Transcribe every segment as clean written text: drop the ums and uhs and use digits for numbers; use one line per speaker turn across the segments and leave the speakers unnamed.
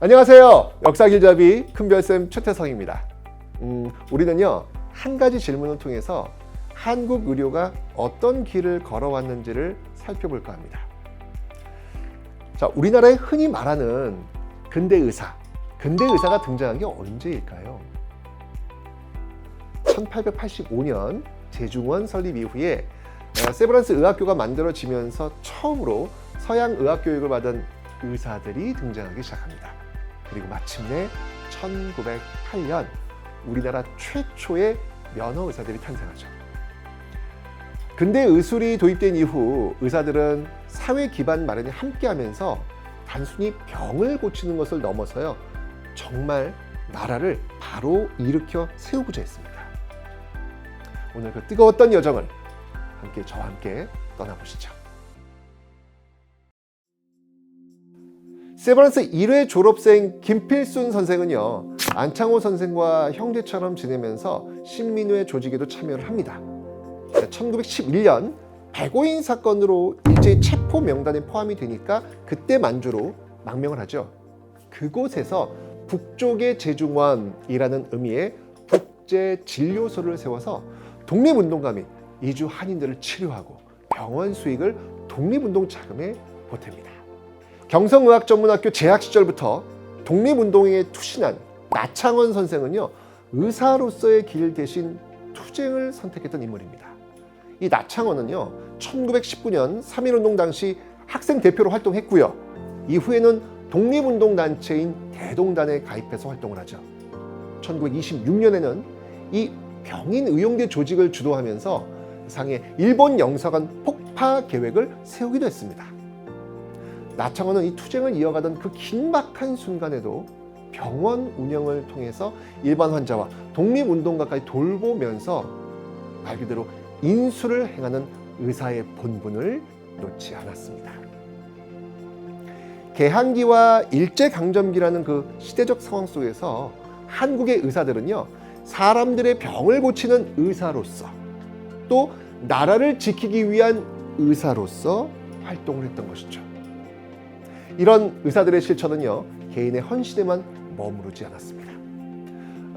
안녕하세요. 역사길잡이 큰별쌤 최태성입니다. 우리는요, 한 가지 질문을 통해서 한국 의료가 어떤 길을 걸어왔는지를 살펴볼까 합니다. 자, 우리나라에 흔히 말하는 근대 의사가 등장한 게 언제일까요? 1885년 제중원 설립 이후에 세브란스 의학교가 만들어지면서 처음으로 서양 의학 교육을 받은 의사들이 등장하기 시작합니다. 그리고 마침내 1908년 우리나라 최초의 면허 의사들이 탄생하죠. 근대 의술이 도입된 이후 의사들은 사회 기반 마련에 함께하면서 단순히 병을 고치는 것을 넘어서요, 정말 나라를 바로 일으켜 세우고자 했습니다. 오늘 그 뜨거웠던 여정을 저와 함께 떠나보시죠. 세브란스 1회 졸업생 김필순 선생은요, 안창호 선생과 형제처럼 지내면서 신민회 조직에도 참여를 합니다. 1911년 백오인 사건으로 일제히 체포 명단에 포함이 되니까 그때 만주로 망명을 하죠. 그곳에서 북쪽의 제중원이라는 의미의 국제진료소를 세워서 독립운동가 및 이주 한인들을 치료하고 병원 수익을 독립운동 자금에 보탭니다. 경성의학전문학교 재학 시절부터 독립운동에 투신한 나창원 선생은요, 의사로서의 길 대신 투쟁을 선택했던 인물입니다. 이 나창원은요, 1919년 3.1운동 당시 학생 대표로 활동했고요. 이후에는 독립운동단체인 대동단에 가입해서 활동을 하죠. 1926년에는 이 병인의용대 조직을 주도하면서 상해 일본 영사관 폭파 계획을 세우기도 했습니다. 나창원은 이 투쟁을 이어가던 그 긴박한 순간에도 병원 운영을 통해서 일반 환자와 독립운동가까지 돌보면서 말 그대로 인수를 행하는 의사의 본분을 놓지 않았습니다. 개항기와 일제강점기라는 그 시대적 상황 속에서 한국의 의사들은요, 사람들의 병을 고치는 의사로서 또 나라를 지키기 위한 의사로서 활동을 했던 것이죠. 이런 의사들의 실천은요, 개인의 헌신에만 머무르지 않았습니다.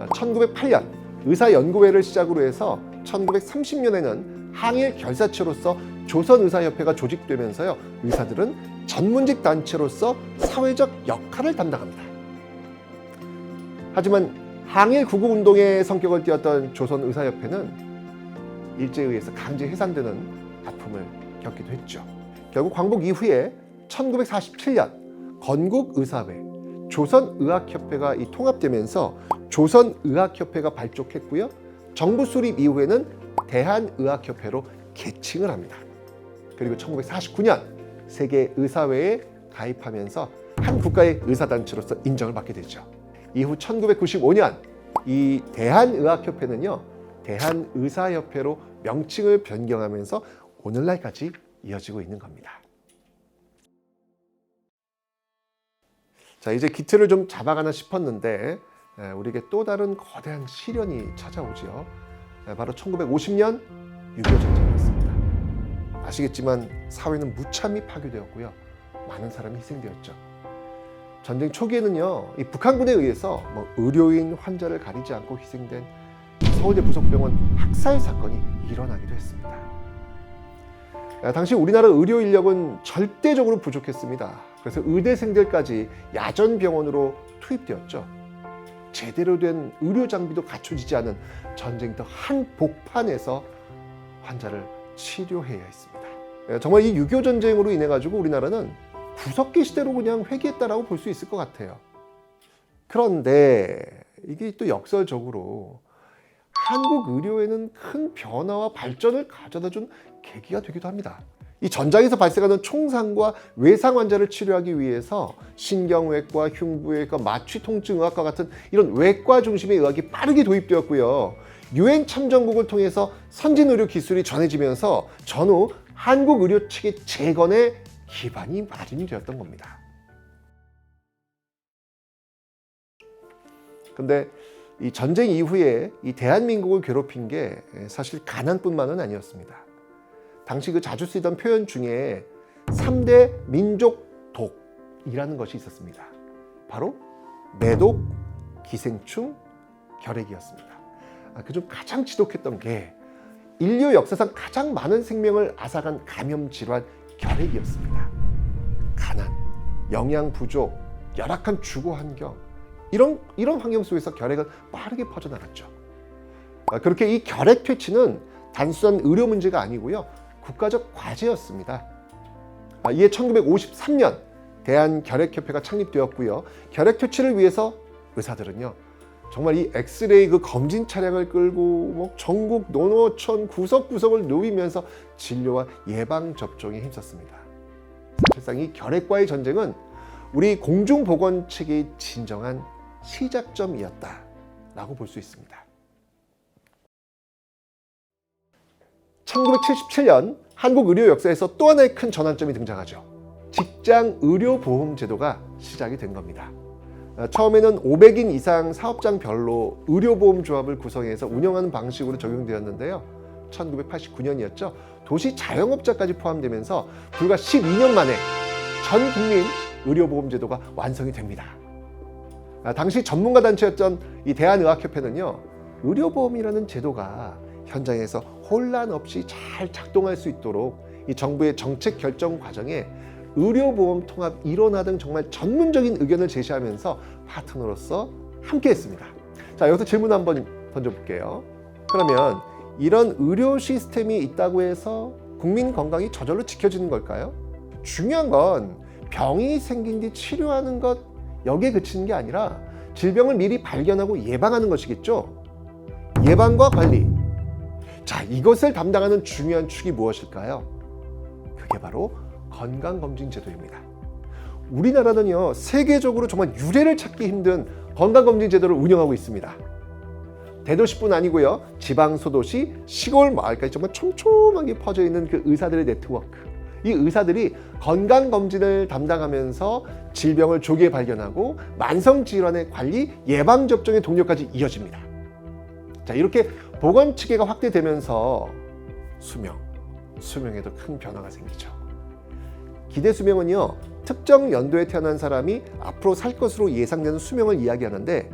1908년 의사연구회를 시작으로 해서 1930년에는 항일 결사체로서 조선의사협회가 조직되면서요, 의사들은 전문직 단체로서 사회적 역할을 담당합니다. 하지만 항일 구국운동의 성격을 띠었던 조선의사협회는 일제에 의해서 강제 해산되는 아픔을 겪기도 했죠. 결국 광복 이후에 1947년 건국의사회, 조선의학협회가 통합되면서 조선의학협회가 발족했고요. 정부 수립 이후에는 대한의학협회로 개칭을 합니다. 그리고 1949년 세계의사회에 가입하면서 한 국가의 의사단체로서 인정을 받게 되죠. 이후 1995년 이 대한의학협회는요, 대한의사협회로 명칭을 변경하면서 오늘날까지 이어지고 있는 겁니다. 자, 이제 기틀을 좀 잡아가나 싶었는데 우리에게 또 다른 거대한 시련이 찾아오죠. 바로 1950년 6.25 전쟁이었습니다. 아시겠지만 사회는 무참히 파괴되었고요, 많은 사람이 희생되었죠. 전쟁 초기에는요, 이 북한군에 의해서 의료인, 환자를 가리지 않고 희생된 서울대 부속병원 학살 사건이 일어나기도 했습니다. 당시 우리나라 의료 인력은 절대적으로 부족했습니다. 그래서 의대생들까지 야전병원으로 투입되었죠. 제대로 된 의료 장비도 갖춰지지 않은 전쟁터 한복판에서 환자를 치료해야 했습니다. 정말 이 6.25 전쟁으로 인해 가지고 우리나라는 구석기 시대로 그냥 회귀했다라고 볼 수 있을 것 같아요. 그런데 이게 또 역설적으로 한국 의료에는 큰 변화와 발전을 가져다 준 계기가 되기도 합니다. 이 전장에서 발생하는 총상과 외상 환자를 치료하기 위해서 신경외과, 흉부외과, 마취통증의학과 같은 이런 외과 중심의 의학이 빠르게 도입되었고요. 유엔 참전국을 통해서 선진 의료 기술이 전해지면서 전후 한국 의료 체계 재건의 기반이 마련이 되었던 겁니다. 근데 이 전쟁 이후에 이 대한민국을 괴롭힌 게 사실 가난뿐만은 아니었습니다. 당시 그 자주 쓰이던 표현 중에 3대 민족 독이라는 것이 있었습니다. 바로 매독, 기생충, 결핵이었습니다. 그중 가장 지독했던 게 인류 역사상 가장 많은 생명을 앗아간 감염 질환 결핵이었습니다. 가난, 영양 부족, 열악한 주거 환경, 이런 환경 속에서 결핵은 빠르게 퍼져나갔죠. 그렇게 이 결핵 퇴치는 단순한 의료 문제가 아니고요, 국가적 과제였습니다. 이에 1953년 대한결핵협회가 창립되었고요. 결핵 퇴치를 위해서 의사들은요, 정말 이 엑스레이 그 검진 차량을 끌고 전국 농어촌 구석구석을 누비면서 진료와 예방 접종에 힘썼습니다. 사실상 이 결핵과의 전쟁은 우리 공중보건 체계의 진정한 시작점이었다라고 볼 수 있습니다. 1977년 한국 의료 역사에서 또 하나의 큰 전환점이 등장하죠. 직장 의료보험 제도가 시작이 된 겁니다. 처음에는 500인 이상 사업장별로 의료보험 조합을 구성해서 운영하는 방식으로 적용되었는데요. 1989년이었죠. 도시 자영업자까지 포함되면서 불과 12년 만에 전 국민 의료보험 제도가 완성이 됩니다. 당시 전문가 단체였던 이 대한의학협회는요, 의료보험이라는 제도가 현장에서 혼란 없이 잘 작동할 수 있도록 이 정부의 정책 결정 과정에 의료보험 통합 일원화 등 정말 전문적인 의견을 제시하면서 파트너로서 함께했습니다. 자, 여기서 질문 한번 던져볼게요. 그러면 이런 의료 시스템이 있다고 해서 국민 건강이 저절로 지켜지는 걸까요? 중요한 건 병이 생긴 뒤 치료하는 것, 여기에 그치는 게 아니라 질병을 미리 발견하고 예방하는 것이겠죠. 예방과 관리. 자, 이것을 담당하는 중요한 축이 무엇일까요? 그게 바로 건강검진 제도입니다. 우리나라는요, 세계적으로 정말 유례를 찾기 힘든 건강검진 제도를 운영하고 있습니다. 대도시뿐 아니고요, 지방 소도시, 시골 마을까지 정말 촘촘하게 퍼져 있는 그 의사들의 네트워크. 이 의사들이 건강검진을 담당하면서 질병을 조기에 발견하고 만성질환의 관리, 예방접종의 동력까지 이어집니다. 자, 이렇게 보건체계가 확대되면서 수명에도 큰 변화가 생기죠. 기대수명은요, 특정 연도에 태어난 사람이 앞으로 살 것으로 예상되는 수명을 이야기하는데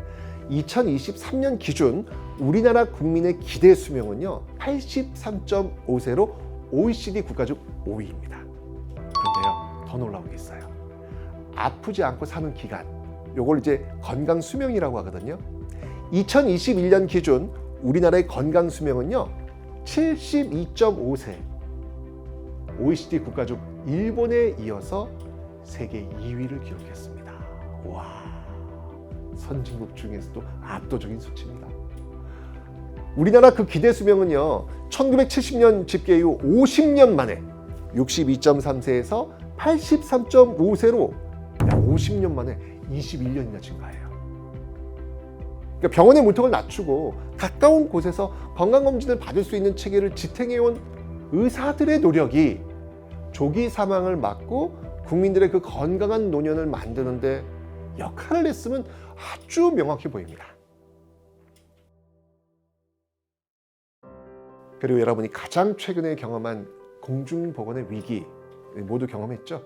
2023년 기준 우리나라 국민의 기대수명은요 83.5세로 OECD 국가 중 5위입니다. 그런데요, 더 놀라운 게 있어요. 아프지 않고 사는 기간, 요걸 이제 건강수명이라고 하거든요. 2021년 기준 우리나라의 건강수명은요 72.5세, OECD 국가 중 일본에 이어서 세계 2위를 기록했습니다. 와, 선진국 중에서도 압도적인 수치입니다. 우리나라 그 기대 수명은요 1970년 집계 이후 50년 만에 62.3세에서 83.5세로 50년 만에 21년이나 증가해요. 그러니까 병원의 문턱을 낮추고 가까운 곳에서 건강검진을 받을 수 있는 체계를 지탱해온 의사들의 노력이 조기 사망을 막고 국민들의 그 건강한 노년을 만드는데 역할을 했으면 아주 명확해 보입니다. 그리고 여러분이 가장 최근에 경험한 공중보건의 위기 모두 경험했죠?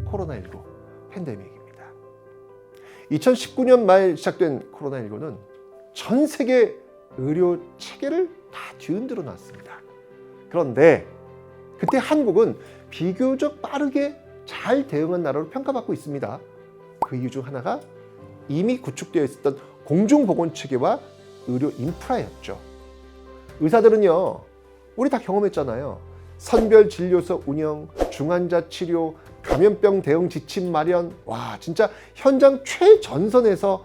코로나19 팬데믹입니다. 2019년 말 시작된 코로나19는 전 세계 의료 체계를 다 뒤흔들어 놨습니다. 그런데 그때 한국은 비교적 빠르게 잘 대응한 나라로 평가받고 있습니다. 그 이유 중 하나가 이미 구축되어 있었던 공중보건체계와 의료 인프라였죠. 의사들은요, 우리 다 경험했잖아요. 선별진료소 운영, 중환자 치료, 감염병 대응 지침 마련, 와, 진짜 현장 최전선에서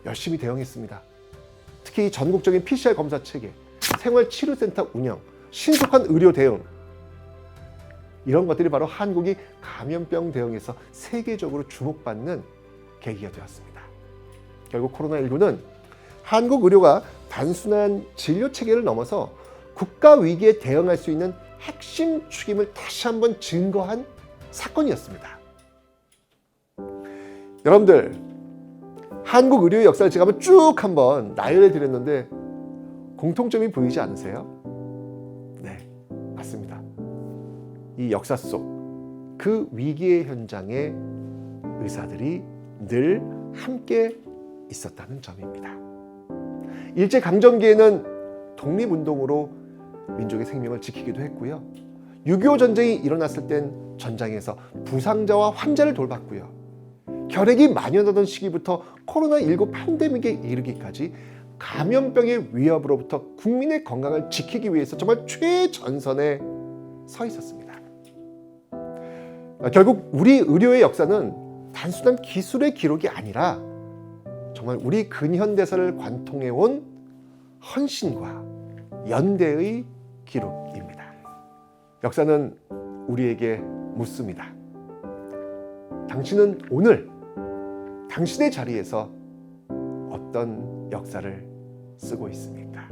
열심히 대응했습니다. 특히 전국적인 PCR 검사 체계, 생활치료센터 운영, 신속한 의료 대응, 이런 것들이 바로 한국이 감염병 대응에서 세계적으로 주목받는 계기가 되었습니다. 결국 코로나19는 한국 의료가 단순한 진료 체계를 넘어서 국가 위기에 대응할 수 있는 핵심 축임을 다시 한번 증거한 사건이었습니다. 여러분들, 한국 의료의 역사를 제가 한번 나열해 드렸는데 공통점이 보이지 않으세요? 네, 맞습니다. 이 역사 속 그 위기의 현장에 의사들이 늘 함께 있었다는 점입니다. 일제강점기에는 독립운동으로 민족의 생명을 지키기도 했고요. 6.25 전쟁이 일어났을 땐 전장에서 부상자와 환자를 돌봤고요. 결핵이 만연하던 시기부터 코로나19 팬데믹에 이르기까지 감염병의 위협으로부터 국민의 건강을 지키기 위해서 정말 최전선에 서 있었습니다. 결국 우리 의료의 역사는 단순한 기술의 기록이 아니라 정말 우리 근현대사를 관통해온 헌신과 연대의 기록입니다. 역사는 우리에게 묻습니다. 당신은 오늘 당신의 자리에서 어떤 역사를 쓰고 있습니까?